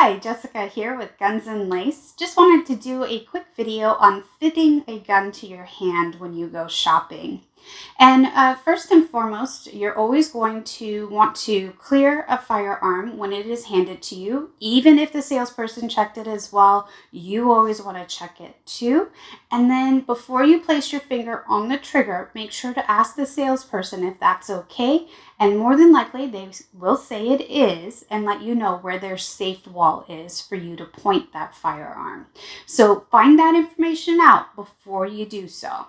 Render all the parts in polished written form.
Hi, Jessica here with Guns and Lace. Just wanted to do a quick video on fitting a gun to your hand when you go shopping. And first and foremost, you're always going to want to clear a firearm when it is handed to you. Even if the salesperson checked it as well, you always want to check it too. And then before you place your finger on the trigger, make sure to ask the salesperson if that's okay. And more than likely, they will say it is and let you know where their safe wall is for you to point that firearm. So find that information out before you do so.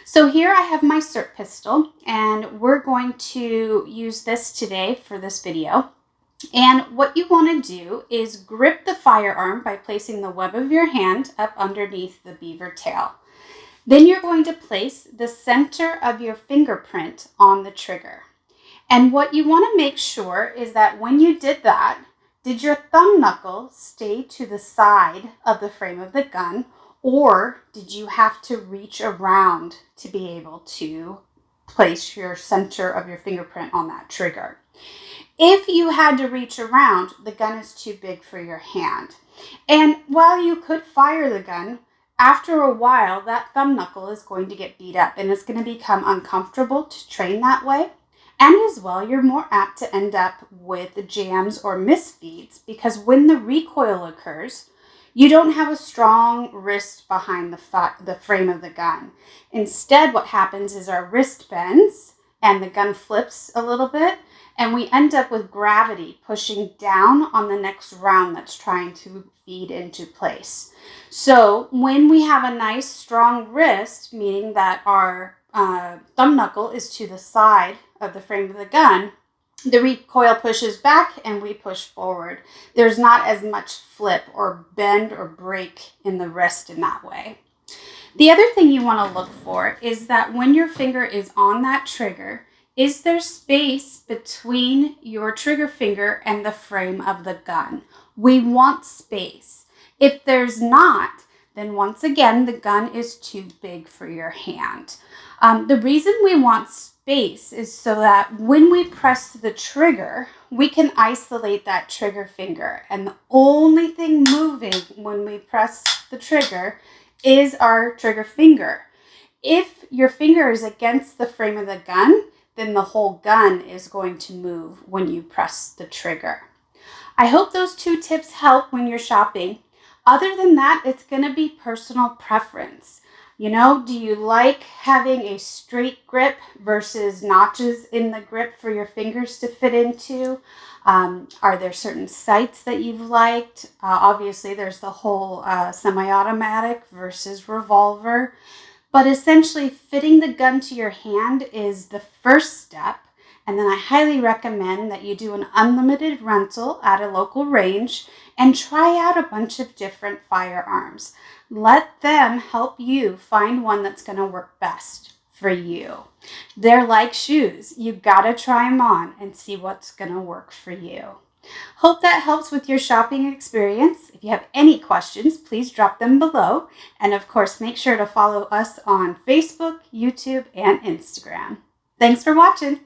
So here I have my SIRT pistol, and we're going to use this today for this video. And what you want to do is grip the firearm by placing the web of your hand up underneath the beaver tail. Then you're going to place the center of your fingerprint on the trigger. And what you want to make sure is that when you did that, did your thumb knuckle stay to the side of the frame of the gun, or did you have to reach around to be able to place your center of your fingerprint on that trigger? If you had to reach around, the gun is too big for your hand. And while you could fire the gun, after a while, that thumb knuckle is going to get beat up and it's going to become uncomfortable to train that way. And as well, you're more apt to end up with jams or misfeeds because when the recoil occurs, you don't have a strong wrist behind the frame of the gun. Instead, what happens is our wrist bends and the gun flips a little bit, and we end up with gravity pushing down on the next round that's trying to feed into place. So when we have a nice strong wrist, meaning that our thumb knuckle is to the side of the frame of the gun, the recoil pushes back and we push forward. There's not as much flip or bend or break in the wrist in that way. The other thing you want to look for is that when your finger is on that trigger, is there space between your trigger finger and the frame of the gun? We want space. If there's not, then once again, the gun is too big for your hand. The reason we want space is so that when we press the trigger, we can isolate that trigger finger. And the only thing moving when we press the trigger is our trigger finger. If your finger is against the frame of the gun, then the whole gun is going to move when you press the trigger. I hope those 2 tips help when you're shopping. Other than that, it's going to be personal preference. You know, do you like having a straight grip versus notches in the grip for your fingers to fit into? Are there certain sights that you've liked? Obviously, there's the whole semi-automatic versus revolver. But essentially, fitting the gun to your hand is the first step. And then I highly recommend that you do an unlimited rental at a local range and try out a bunch of different firearms. Let them help you find one that's going to work best for you. They're like shoes. You got to try them on and see what's going to work for you. Hope that helps with your shopping experience. If you have any questions, please drop them below. And of course, make sure to follow us on Facebook, YouTube, and Instagram. Thanks for watching.